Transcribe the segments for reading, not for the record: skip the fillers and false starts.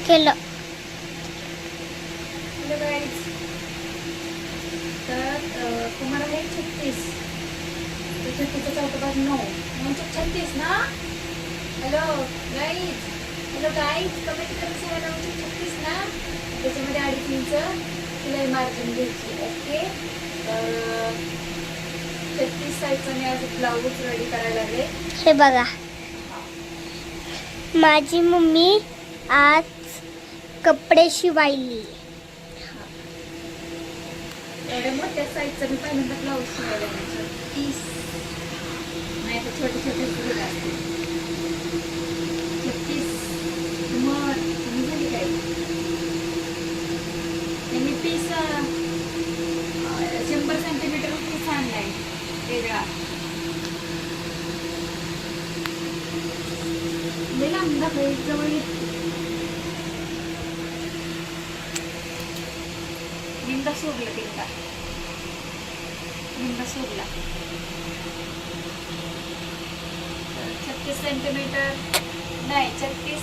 केलं. Hello guys, तर तुम्हाला आहे 36, 36चा चौथा भाग 9, 36 ना. हॅलो गाईज, कमेंट करून सांगा 36 ना. त्याच्यामध्ये 2.5 इंच शिलाई मार्जिन घ्यायची. ओके, तर 36 साईजचा मी आज ब्लाऊज रेडी करायला लागले. हे बघा, माझी मम्मी आज कपडे शिवायली. एवढ्या मोठ्या साईजचा मी पहिल्यांदा ब्लाऊज शिवायला 30 नाही तर छोटे छोटे फुलं असते. 36 मग तुम्ही झाली काय त्यांनी पीस 100 सेंटीमीटर पीस आणलाय वेगळा. लांब दाखवाय जवळ निंदा सोडला निंदा सोडला 36 सेंटीमीटर नाही 36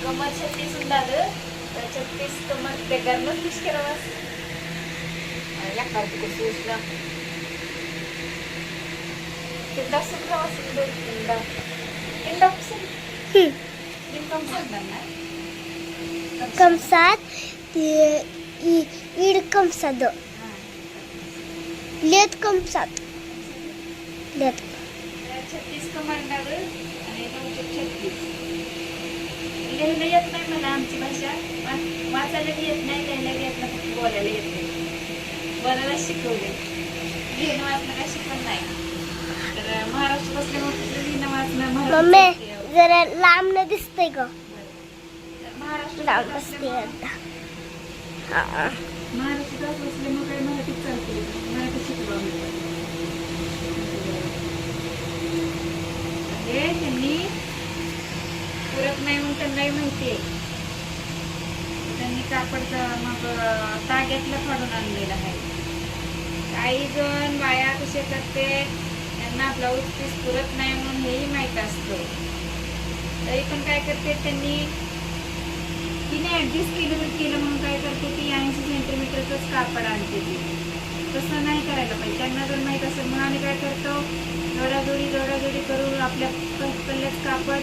कमर 36 झालं. 36 कमर ते गरमच फिश करावास लागणार तिकडे सोसला तिंदा सुद्धा तिंदा तिंदा कंसात ईड कंसाद लेत कंसात लेत 36 कमांडावर आणि 936 लिहायला येत नाही मला आमची भाषा. वाचायला येत नाही, लिहायला येत नाही, फक्त बोलायला येत नाही. बोलायला शिकवले, लिहिणं वाचणं काय शिकवत नाही. तर महाराष्ट्र बसल्यामुळे लिहिणं वाचणं मम्मी जरा लांब न दिसतंय ग. महाराष्ट्र लांब बसते आता. महाराष्ट्रात बसल्यामुळे काही मराठीत चालते, मराठी शिकवा हे त्यांनी पुरत नाही म्हणून त्यांनाही माहिती आहे. त्यांनी कापडचं मग ताग्यातलं फाडून आणलेलं आहे. काही जण बाया कसे करते, त्यांना ब्लाऊज पीस पुरत नाही म्हणून हेही माहीत असतं, तरी पण काय करते त्यांनी तिने ऍडजस्ट केलं म्हणून काय करते ती 80 सेंटीमीटरचंच कापड आणते. ती तसं नाही करायला पाहिजे. त्यांना जर माहीत असेल म्हणून आम्ही काय करतो, जोडाजोडी करून आपल्या पल्ल्याच कापड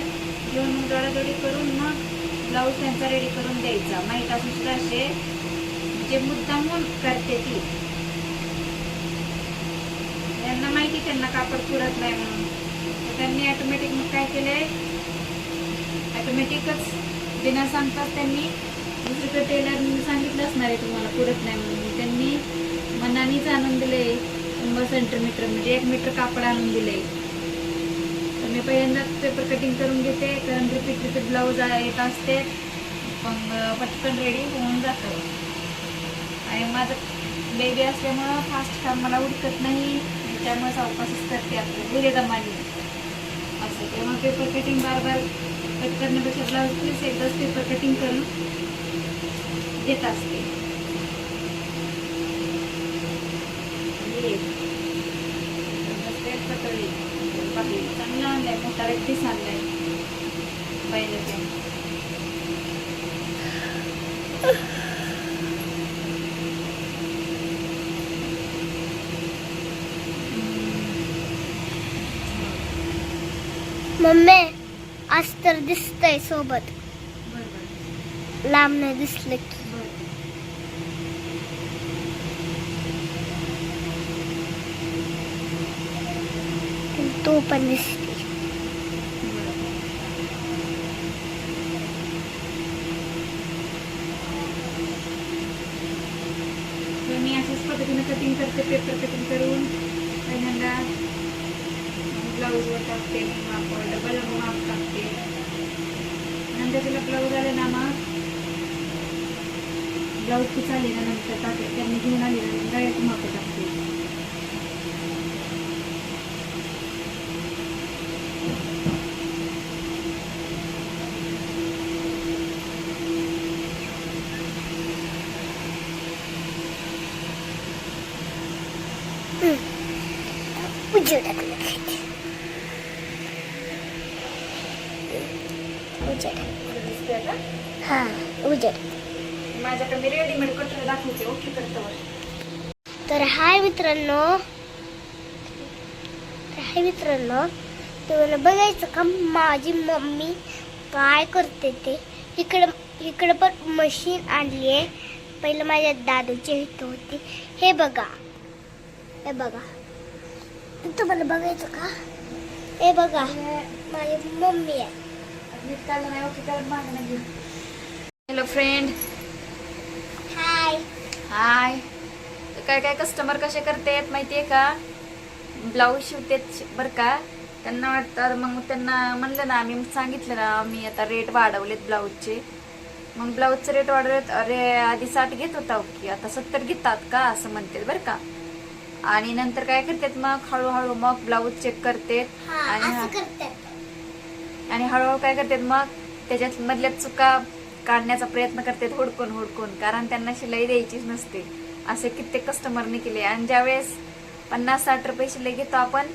घेऊन मग जोडाजोडी करून मग ब्लाऊज त्यांचा रेडी करून द्यायचा. माहीत असून सुद्धा असे जे मुद्दामून करते ती, त्यांना माहिती त्यांना कापड पुरत नाही म्हणून, तर त्यांनी ऑटोमॅटिक मग काय केलंय, ऑटोमॅटिकच बिना सांगताच त्यांनी दुसरीकडे टेलरने सांगितलं असणार आहे तुम्हाला पुरत नाही म्हणून, त्यांनी मनानेच आणून दिले 100 सेंटीमीटर म्हणजे 1 मीटर कापड आणून दिले. तर मी पहिल्यांदाच पेपर कटिंग करून घेते, कारण रिपीट ब्लाऊज येत असते, मग पटकन रेडी होऊन जातं. आणि माझं बेबी असल्यामुळं फास्ट काम मला उडकत नाही, त्यामुळे सावकाशच करते आपलं धीरे दमाने असं. तेव्हा पेपर कटिंग बार कट करण्यापेक्षा ब्लाऊज प्लीज एकदाच पेपर कटिंग करून घेत असते. चांगला आणलाय, मोठा रेड्डीच आणलाय पहिले ते. मम्मी अस्तर दिसतंय सोबत, लांब नाही दिसलं की. तो पण दिसते. मी अशाच पद्धतीने कटिंग करते, पेपर कटिंग करून पहिल्यांदा ब्लाऊजवर टाकते, माप डबल माप टाकते, नंतर त्याला ब्लाऊज आले ना, मग ब्लाऊज पीस आले ना नंतर टाकते, त्यांनी घेऊन आले ना डायरेक्ट माप टाकते. उजेडात उजेड दिसतंय का? हा उजेड. माझ्याकडे मी रेडीमेड कटर दाखवते. ओके करतो. तर हाय मित्रांनो, तुम्हाला बघायचं का माझी मम्मी काय करते ते. इकडं पण मशीन आणली आहे. पहिलं माझ्या दादूची इथं होती. हे बघा तुम्हाला बघायचं का? हे बघा माझी मम्मी आहे. Hello friend. हाय. हाय. काय काय कस्टमर कसे करतेत माहितीये का? ब्लाऊज शिवतेत बरं का. त्यांना वाटतं, मग त्यांना म्हणलं ना, आम्ही सांगितलं ना मी आता रेट वाढवलेत ब्लाऊजचे. मग ब्लाऊजचे रेट वाढवलेत. अरे आधी 60 घेत होता की आता 70 घेतात का असं म्हणते बरं का. आणि नंतर काय करतात मग हळूहळू मग ब्लाऊज चेक करते आणि हळूहळू काय करतात मग त्याच्यात मधल्या चुका काढण्याचा प्रयत्न करतात हुडकून, कारण त्यांना शिलाई द्यायचीच नसते. असे कित्येक कस्टमरने केले. आणि ज्यावेळेस 50-60 रुपये शिलाई घेतो आपण,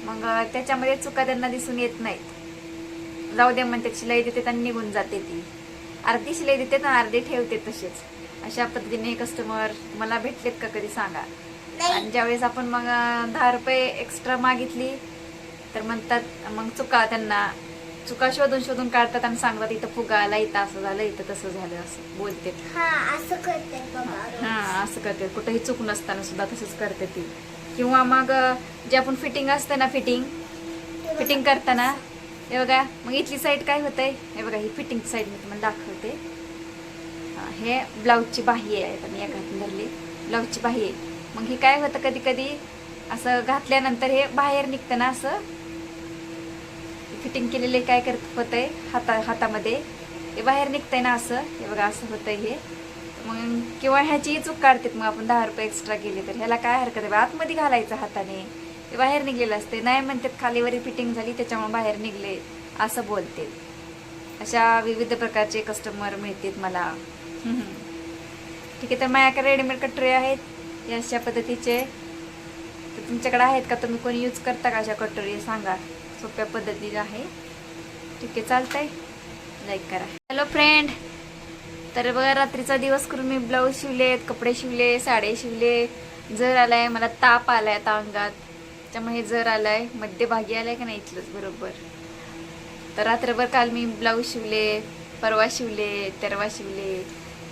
मग त्याच्यामध्ये चुका त्यांना दिसून येत नाहीत. जाऊ दे म्हणते, शिलाई देते आणि निघून जाते. ती अर्धी शिलाई देते ना अर्धी ठेवते. तसेच अशा पद्धतीने कस्टमर मला भेटलेत का कधी सांगा. आणि ज्यावेळेस आपण मग 10 रुपये एक्स्ट्रा मागितली तर म्हणतात, मग चुका शोधून काढतात आणि सांगतात इथं फुगा आला, इथं असं झालं, इथं तसं झालं, असं बोलते. असं करते. कुठेही चूक नसताना सुद्धा तसंच करते ती. किंवा मग जे आपण फिटिंग असते ना, फिटिंग करताना हे बघा, मग इथली साईड काय होतंय, हे बघा ही फिटिंग साईड मी तुम्हाला दाखवते. हे ब्लाऊजची बाही आहे. आता मी एका हाताने धरली ब्लाऊजची बाही आहे. मग ही काय होतं, कधी कधी असं घातल्यानंतर हे बाहेर निघतं ना, असं फिटिंग केलेले काय होतंय हातामध्ये हे बाहेर निघतंय ना, असं हे बघा असं होतंय हे. मग किंवा ह्याची चूक काढतात. मग आपण 10 रुपये एक्स्ट्रा केले तर ह्याला काय हरकत आहे, आतमध्ये घालायचं हाताने, ते बाहेर निघलेलं असते. नाही म्हणतात खालीवरी फिटिंग झाली त्याच्यामुळे बाहेर निघले असं बोलते. अशा विविध प्रकारचे कस्टमर मिळतात मला. ठीक आहे. तर माझ्याकडे रेडीमेड कटोरी आहेत अशा पद्धतीचे. तर तुमच्याकडे आहेत का? तुम्ही कोणी यूज करता का अशा कटोरी? सांगा. सोप्या पद्धतीने आहे. ठीक आहे, चालतंय. लाईक करा. Hello friend. तर बघा, रात्रीचा दिवस करून मी ब्लाऊज शिवलेत, कपडे शिवले, साडे शिवले. जर आलाय, मला ताप आलाय आता अंगात, त्याच्यामुळे जर आलाय, मध्यभागी आलाय का नाही इथलंच बरोबर. तर रात्रभर काल मी ब्लाऊज शिवले, परवा शिवले, तेरवा शिवले,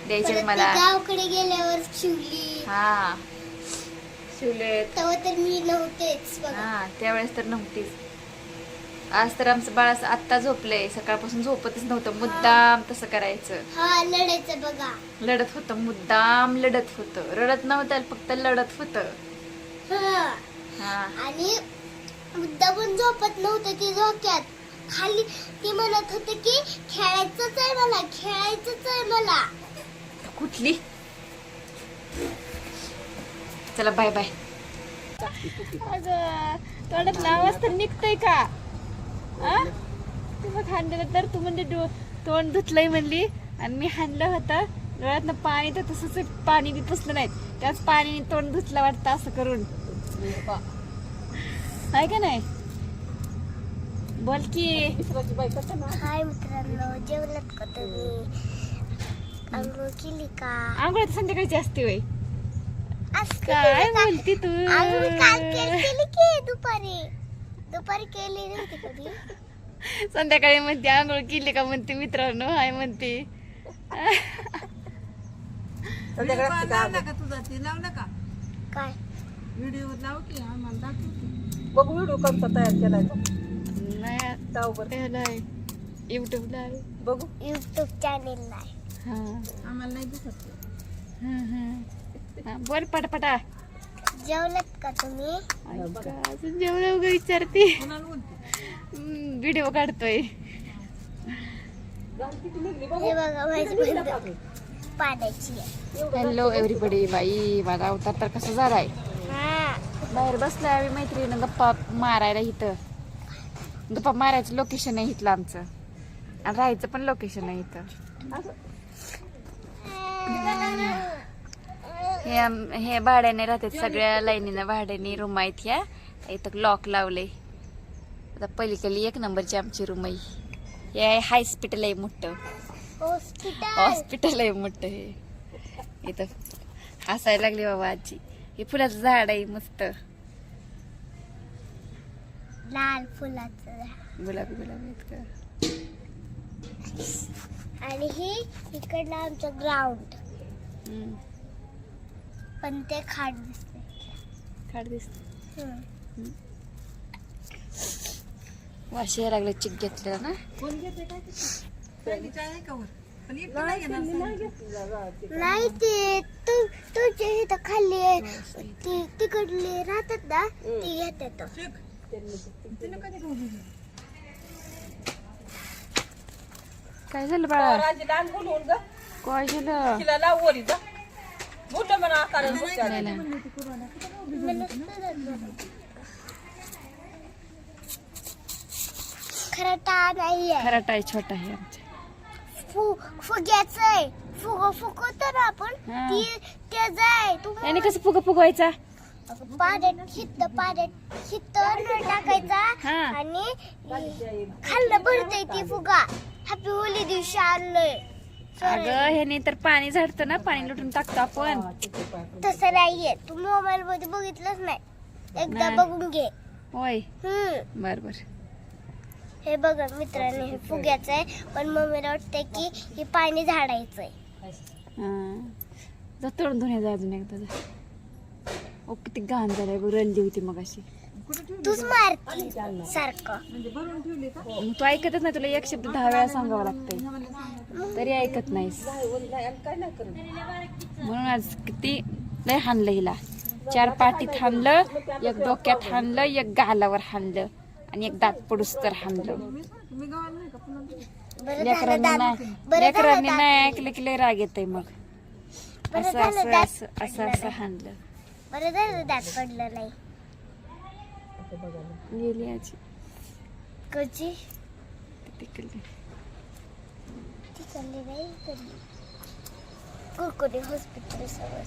द्यायचे मला. गावाकडे गेल्यावर शिवली. हा शिवले. तेव्हा तर मी नव्हतेच. हा त्यावेळेस तर नव्हतीच. आज तर आमचं बाळ आत्ता झोपलंय. सकाळपासून झोपतच नव्हतं. मुद्दाम तसं करायचं. हा लढायचं बघा. लढत होतं, मुद्दाम लढत होतं. रडत नव्हतं, फक्त लढत होतं. आणि मुद्दा पण झोपत नव्हतं. ती झोक्यात खाली ती म्हणत होते की खेळायचंच आहे मला. कुठली? चला बाय बाय. अगं तोंडात आवाज तर निघतोय का? तू मग हाणलं तर तू म्हणजे तोंड धुतलंय म्हणली आणि मी हाणलं होतं. डोळ्यातनं पाणी तर तसंच पाणी बी पुसलं नाही, त्याच पाणी तोंड धुतलं वाटतं असं करून. आहे का नाही? बोल की. हाय मित्रांनो, जेवलात का तुम्ही? आंघोळ केली का? आंघोळ तर संध्याकाळची असते होय. काय बोलती तू? काल केली की दुपारी केली नव्हती कधी. संध्याकाळी म्हणते आंघोळ केली का म्हणते मित्रांनो. हाय म्हणते. काय व्हिडिओ लाव की आम्हाला दाखव. बघ व्हिडिओ कसा तयार केलाय तो. नाही युट्यूबला आहे. बघू युट्यूब चॅनेल नाही. आम्हाला नाही दिसत. बोल पटापटा. जेवलात का तुम्ही? अजून जेवढं उगा विचारते. व्हिडिओ काढतोय. हे बघा माझी बंद पाण्याची आहे. Hello everybody. बाई माझा अवतार तर कसा झालाय. बाहेर बसलाय आम्ही मैत्रिणीनं गप्पा मारायला. इथं गप्पा मारायचं लोकेशन आहे इथलं आमचं, आणि राहायचं पण लोकेशन आहे इथं. हे भाड्याने राहतात, सगळ्या लाईनीनं भाड्याने रूम आहेत. ह्या इथं लॉक लावले. आता पलीकडली 1 नंबरची आमची रूम आहे. हे आहे हॉस्पिटल आहे मोठं. हॉस्पिटल हॉस्पिटल आहे मोठं हे. इथं हसायला लागली बाबा आजी. हे फुलाचं झाड आहे मस्त, लाल फुलाचं झाड. गुलाबी गुलाबी इतकं. आणि ही इकडलं आमचं ग्राउंड, हम्म. पण ते खाट दिसते. खाट दिसत. हम्म. वाशी यायला लागलं चिक घेतलेलं ना. कोण घेते काय पहिलीच आहे का वर? पण इकडं नाही घेणार सांगितलं. नाही ते तुझ्या इथं खाल्ली ती तिकडली राहतात ना ती घेतात. तिनं कधी घेऊन दिली? काय झालं बाळा? राजी लहान बोलवून ग काय झालं? तिला लाव वरी जा बोललं म्हणा आकाराने नाही, नाही. खरटा नाहीये, खराटा आहे, छोटा आहे आमच्या. फुग्याच आहे. फुगवतो ना आपण हा. ते जाय तू याने कसं फुगा फुगवायचा? पाण्यात हित्त टाकायचा हा. आणि खाल्लं भरतय ती फुगा. हॅपी होली दिवशी आणलंय. अगं ह्याने तर पाणी झाडतं ना, पाणी लुटून टाकतो आपण. तसं नाहीये, तू मोबाईल मध्ये बघितलंच नाही. एकदा नाही. बघून घे. होय, बर बर. हे बघा मित्रांनो, हे फुग्याचं आहे, पण मम्मीला वाटतंय की हे पाणी झाडायचंय. जा तोडून धुण्या जा अजून एकदा जा. ओ किती घाण झालंय बघ, रडली होती मग अशी. तूच मारती सारखं. म्हणजे भरून ठेवली का? मग तू ऐकतच नाही, तुला एक शब्द 10 वेळा सांगावा लागतंय तरी ऐकत नाहीस. काय नाही करत म्हणून आज किती लय हाणलं हिला. 4 पाठीत हाणलं, एक डोक्यात हाणलं, एक गालावर हाणलं आणि एक दात पडूस तर हाणलं. मी गावाला नाही का पुन्हा बरं झालं लेकरांनी दात- नाही, बरं लेकरांनी झालं नाही दात- ऐकलं की लय राग येतंय मग. बरं असं झालं असं दात असं असं पडलं असं नाही. हाणलं. बरं झालं दात पडलं नाही. गेली आजी कधी तिकडली. ती चालली नाही कधी कुरकुरी हॉस्पिटल समोर.